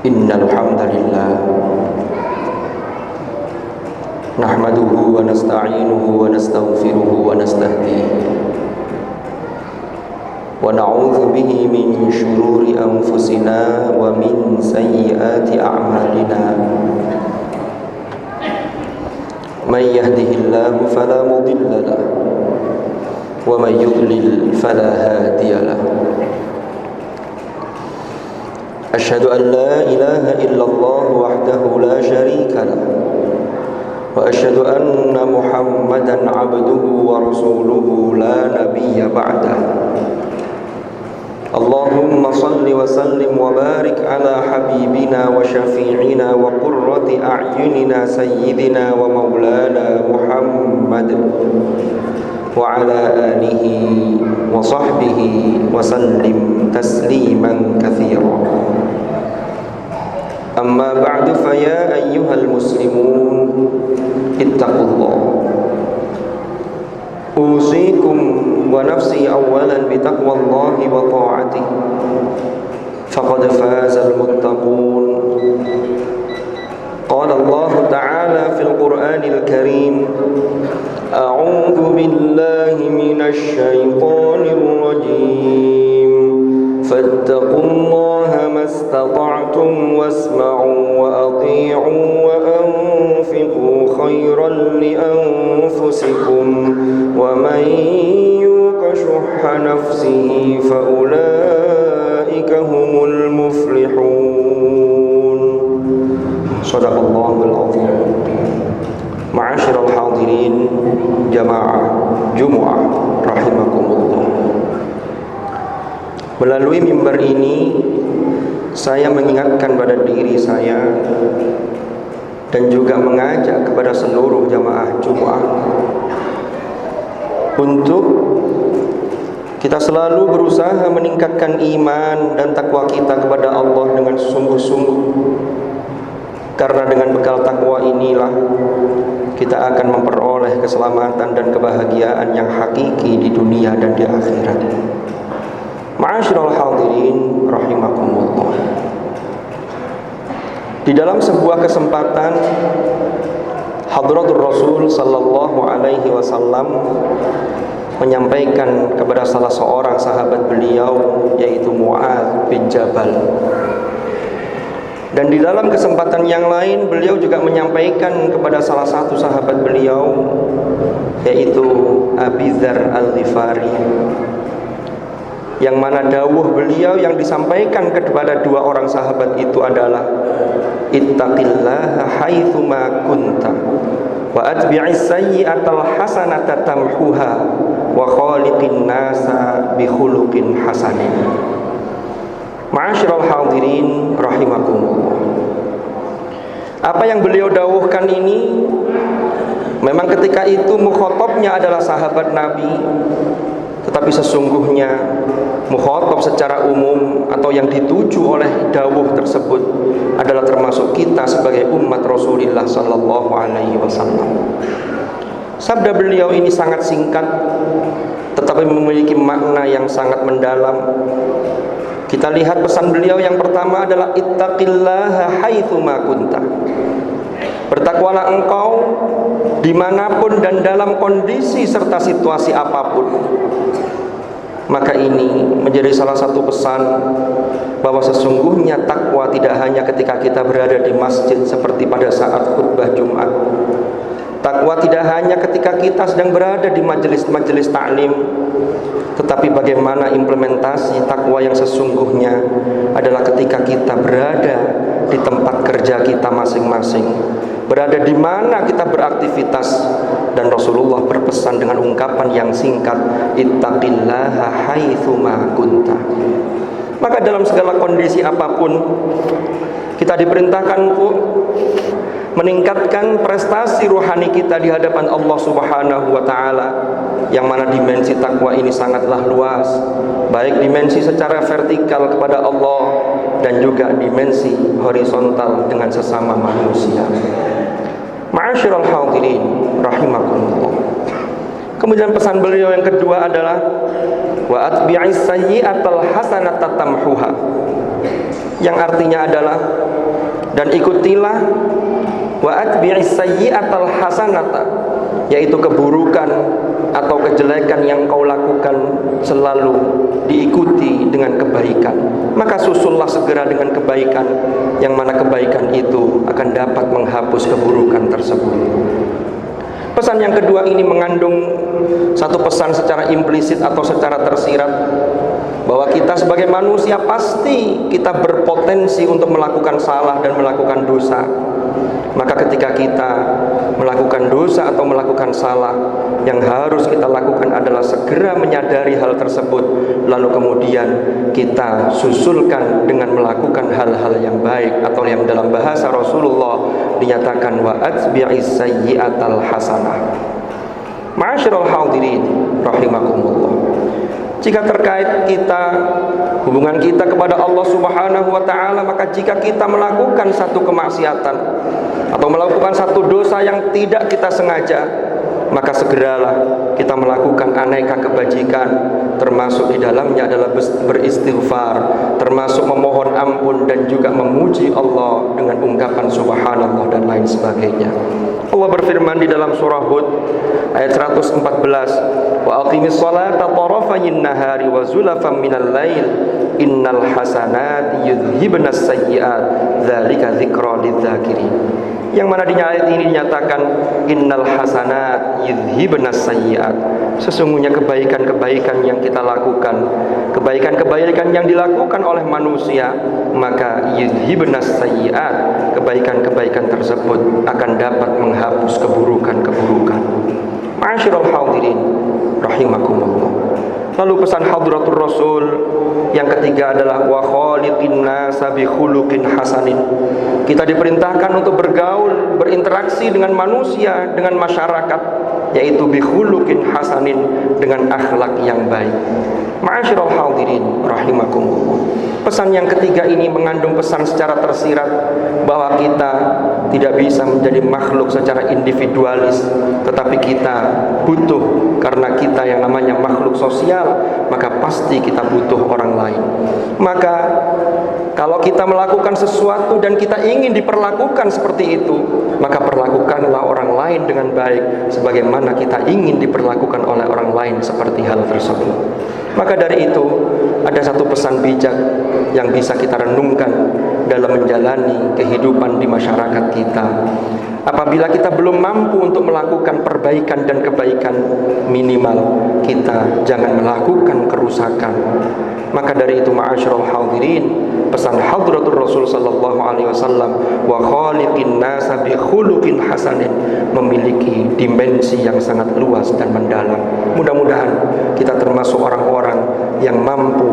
Innal hamdalillah nahmaduhu wa nasta'inuhu wa nastaghfiruhu wa nastahdihi wa na'udzu bihi min shururi anfusina wa min sayyiati a'malina. Man yahdihillahu fala mudilla lahu wa man yudlil fala hadiya lahu. Asyhadu an la ilaha illallah wahdahu la syarika lah wa asyhadu anna Muhammadan abduhu wa rasuluhu la nabiyya ba'dah. Allahumma salli wa sallim wa barik ala habibina wa syafi'ina wa qurrati a'yunina sayyidina wa maulana Muhammad wa ala alihi wa sahbihi wa sallim tasliman katsira. Amma ba'du fa ya ayyuhal muslimun ittaqullah. Usikum wa nafsi awalan bi taqwallahi wa ta'atihi faqad fazal muttaqun. Qala Allah ta'ala fil Qur'anil Karim, a'udzu billahi minasy syaithanir rajim. Fattaqullaha mastata'tum wasma'u wa athi'u wa anfiqu khairan li anfusikum wa man yuqa shuhha nafsihi fa ulaika humul muflihun. Shadaqallahul azim. Ma'asyiral hadirin jamaah Jumu'ah rahimakumullah. Melalui mimbar ini saya mengingatkan pada diri saya dan juga mengajak kepada seluruh jamaah Jumu'ah untuk kita selalu berusaha meningkatkan iman dan takwa kita kepada Allah dengan sungguh-sungguh. Karena dengan bekal takwa inilah kita akan memperoleh keselamatan dan kebahagiaan yang hakiki di dunia dan di akhirat. Ma'asyiral hadirin rahimakumullah. Di dalam sebuah kesempatan Hadratur Rasul sallallahu alaihi wasallam menyampaikan kepada salah seorang sahabat beliau, yaitu Mu'adz bin Jabal. Dan di dalam kesempatan yang lain beliau juga menyampaikan kepada salah satu sahabat beliau, yaitu Abi Dzar Al-Ghifari, yang mana dawuh beliau yang disampaikan kepada dua orang sahabat itu adalah ittaqillaha haitsu ma kunta wa atbi'is sayyi'atal hasanata tamhuha wa khaliqin nasa bi khuluqin hasanin. Ma'asyiral hadirin rahimakumullah. Apa yang beliau dawuhkan ini memang ketika itu mukhatabnya adalah sahabat Nabi, tetapi sesungguhnya mukhatab secara umum atau yang dituju oleh dawuh tersebut adalah termasuk kita sebagai umat Rasulullah sallallahu alaihi wasallam. Sabda beliau ini sangat singkat tetapi memiliki makna yang sangat mendalam. Kita lihat pesan beliau yang pertama adalah ittaqillaha haitsu ma kunta. Bertakwalah engkau dimanapun dan dalam kondisi serta situasi apapun. Maka ini menjadi salah satu pesan bahwa sesungguhnya takwa tidak hanya ketika kita berada di masjid seperti pada saat khutbah Jumat. Takwa tidak hanya ketika kita sedang berada di majelis-majelis taklim, tetapi bagaimana implementasi takwa yang sesungguhnya adalah ketika kita berada di tempat kerja kita masing-masing, berada di mana kita beraktivitas. Dan Rasulullah berpesan dengan ungkapan yang singkat, ittaqillaha haitsu ma kunta. Maka dalam segala kondisi apapun kita diperintahkan untuk meningkatkan prestasi rohani kita di hadapan Allah Subhanahu wa taala, yang mana dimensi takwa ini sangatlah luas, baik dimensi secara vertikal kepada Allah dan juga dimensi horizontal dengan sesama manusia. Ma'asyiral hadirin rahimakumullah. Kemudian pesan beliau yang kedua adalah wa atbi'is sayyi'atal hasanata tamhuha, yang artinya adalah Dan ikutilah wa atbi'is sayyi'atal hasanata, yaitu keburukan atau kejelekan yang kau lakukan selalu diikuti dengan kebaikan. Maka susullah segera dengan kebaikan, yang mana kebaikan itu akan dapat menghapus keburukan tersebut. Pesan yang kedua ini mengandung satu pesan secara implisit atau secara tersirat, bahwa kita sebagai manusia pasti kita berpotensi untuk melakukan salah dan melakukan dosa. Maka ketika kita melakukan dosa atau melakukan salah, yang harus kita lakukan adalah segera menyadari hal tersebut, lalu kemudian kita susulkan dengan melakukan hal-hal yang baik, atau yang dalam bahasa Rasulullah dinyatakan wa atbi'is sayyi'atal hasanah. Ma'asyiral hadirin rahimakumullah. Jika terkait hubungan kita kepada Allah Subhanahu wa taala, maka jika kita melakukan satu kemaksiatan atau melakukan satu dosa yang tidak kita sengaja, maka segeralah kita melakukan aneka kebajikan, termasuk di dalamnya adalah beristighfar, termasuk memohon ampun dan juga memuji Allah dengan ungkapan subhanallah dan lain sebagainya. Allah berfirman di dalam surah Hud ayat 114, wa aqimis salata tarafayin nahari wa zulafan minal lail innal hasanati yudhibnas sayyi'at dzalika dzikra lidzakirin. Yang mana di ayat ini dinyatakan innal hasanat yudhibnas sayyi'at, sesungguhnya kebaikan-kebaikan yang kita lakukan, kebaikan-kebaikan yang dilakukan oleh manusia, maka yudhibnas sayyi'at, kebaikan-kebaikan tersebut akan dapat menghapus keburukan-keburukan. Ma'asyiral hadirin rahimakumullah. Lalu pesan Hadratur Rasul yang ketiga adalah wa khaliqin nasa bi khuluqin hasanin. Kita diperintahkan untuk bergaul, berinteraksi dengan manusia, dengan masyarakat, yaitu bi khuluqin hasanin, dengan akhlak yang baik. Ma'asyiral hadirin rahimakumullah. Pesan yang ketiga ini mengandung pesan secara tersirat bahwa kita tidak bisa menjadi makhluk secara individualis, tetapi kita butuh, karena kita yang namanya makhluk sosial, maka pasti kita butuh orang lain. Maka kalau kita melakukan sesuatu dan kita ingin diperlakukan seperti itu, maka perlakukanlah orang lain dengan baik sebagaimana kita ingin diperlakukan oleh orang lain seperti hal tersebut. Maka dari itu ada satu pesan bijak yang bisa kita renungkan dalam menjalani kehidupan di masyarakat kita. Apabila kita belum mampu untuk melakukan perbaikan dan kebaikan, minimal kita jangan melakukan kerusakan. Maka dari itu ma'asyiral hadirin, pesan Hadratur Rasul sallallahu alaihi wasallam wa khaliqin nasa bi khuluqin hasanin memiliki dimensi yang sangat luas dan mendalam. Mudah-mudahan kita termasuk orang-orang yang mampu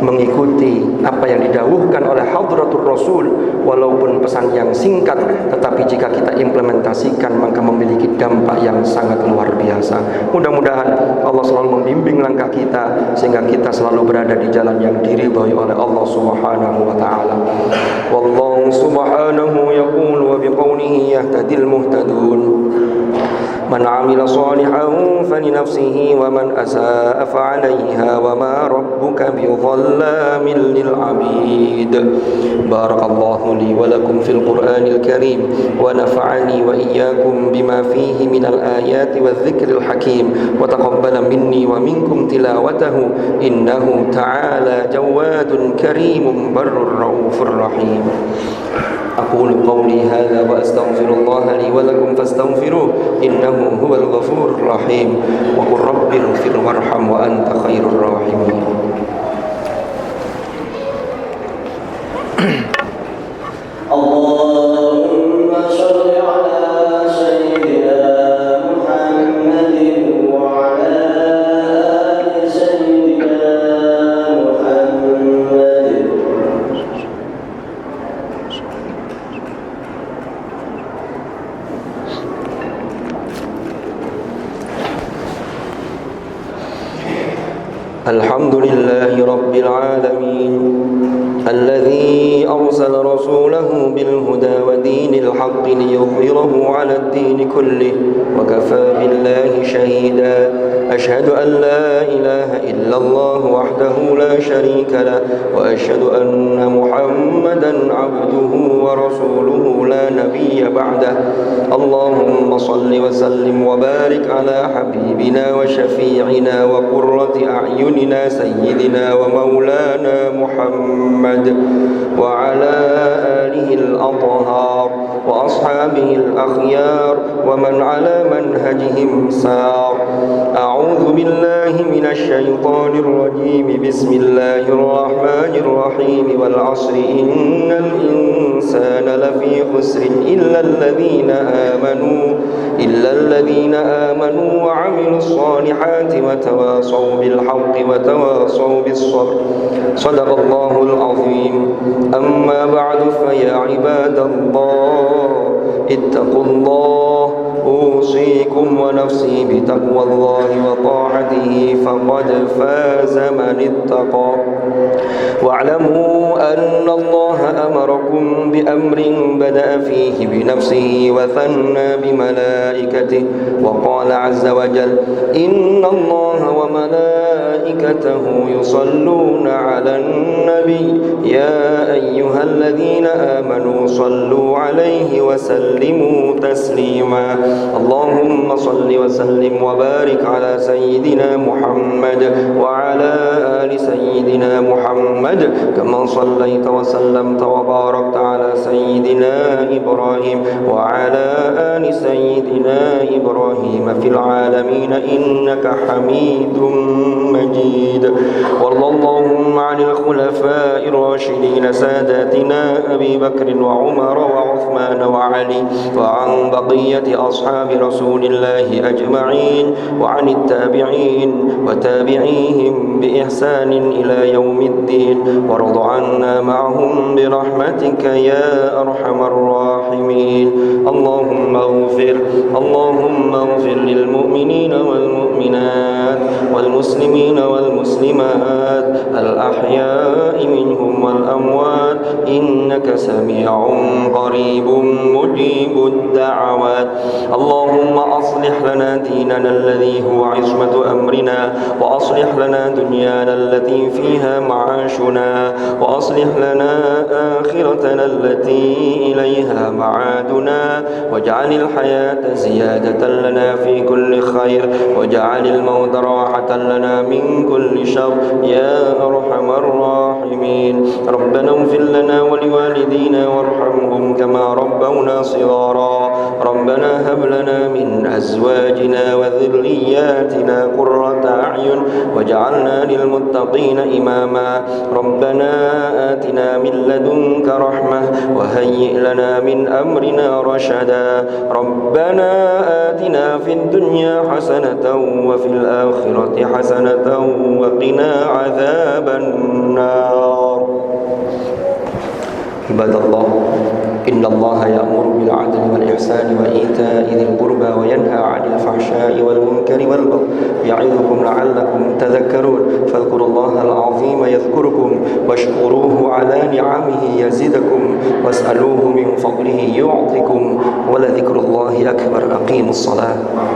mengikuti apa yang didhawuhkan oleh Hadratur Rasul, walaupun pesan yang singkat, tetapi jika kita implementasikan maka memiliki dampak yang sangat luar biasa. Mudah-mudahan Allah selalu membimbing langkah kita sehingga kita selalu berada di jalan yang diridhai oleh Allah Subhanahu wa taala. Wallahu subhanahu yaqulu wa biqaulihi yahtadil muhtadun. Man 'amila shalihan falinafsihi wa man asaa'a fa'alayha wa ma rabbuka bidhallamin lil 'abid. Barakallahu li wa lakum fil Qur'anil Karim wa nafa'ani wa iyyakum bima fihi minal ayati wadh-dhikril hakim wa taqabbala minni wa minkum tilawatahu innahu ta'ala jawadun karimun barrur raufur rahim. أقول قولي هذا وأستغفر الله لي ولكم فاستغفروه إنه هو الغفور الرحيم وقل رب اغفر وارحم وأنت خير الراحمين. اللهم صل على سيدنا محمد وعلى آل سيدنا محمد. الحمد لله رب العالمين الذي أرسل رسوله بالهدى ودين الحق ليظهره على الدين كله وكفى بالله شهيدا. أشهد أن لا إله إلا الله وحده لا شريك له وأشهد أن محمدا عبده ورسوله لا نبي بعده. اللهم صل وسلم وبارك على حبيبنا وشفيعنا وقرة أعيننا سيدنا ومولانا محمد وعلى آله الأطهار وأصحابه الأخيار ومن على منهجهم سار. أعوذ بالله من الشيطان الرجيم. بسم الله الرحمن الرحيم. والعصر إن الإنسان لفي خسر إلا الذين آمنوا وعملوا الصالحات وتواصوا بالحق وتواصوا بالصبر. صدق الله العظيم. أما بعد فيا عباد الله اتقوا الله، أوصيكم ونفسي بتقوى الله وطاعته فقد فاز من اتقى. واعلموا أن الله أمركم بأمر بدأ فيه بنفسه وثنى بملائكته وقال عز وجل: إن الله وملائكته يصلون على النبي يا أيها الذين آمنوا صلوا عليه وسلموا تسليما. اللهم صل وسلم وبارك على سيدنا محمد وعلى آل سيدنا محمد كما صليت وسلمت وباركت على سيدنا إبراهيم وعلى آل سيدنا إبراهيم في العالمين إنك حميد مجيد. وارض اللهم عن الخلفاء الراشدين ساداتنا أبي بكر وعمر وعثمان وعلي وعن بقية أصحاب رسول الله أجمعين وعن التابعين وتابعيهم بإحسان إلى يوم الدين. وارض عنا معهم برحمتك يا أرحم الراحمين. اللهم اغفر للمؤمنين والمؤمنات والمسلمين والمسلمات الأحياء منهم والأموات إنك سميع قريب مجيب الدعوات. اللهم أصلح لنا ديننا الذي هو عصمة أمرنا، وأصلح لنا دنيانا التي فيها معاشنا، وأصلح لنا آخرتنا التي إليها معادنا، واجعل الحياة زيادة لنا في كل خير، واجعل الموت راحة لنا من كل شر يا أرحم الراحمين. ربنا اغفر لنا ولوالدينا وارحمهم كما ربونا صغارا. ربنا هب لنا من أزواجنا وذرياتنا قرة أعين واجعلنا للمتقين إماما. ربنا آتنا من لدنك رحمة وهيئ لنا من أمرنا رشدا. ربنا آتنا في الدنيا حسنة وفي الآخرة حسنة وقنا عذاب النار. عباد الله، إن الله يأمر بالعدل والإحسان وإيتاء ذي القربى وينهى عن الفحشاء والمنكر والبغي يعظكم لعلكم تذكرون. فاذكروا الله العظيم يذكركم واشكروه على نعمه يزدكم واسألوه من فضله يعطكم ولذكر الله أكبر. أقيموا الصلاة.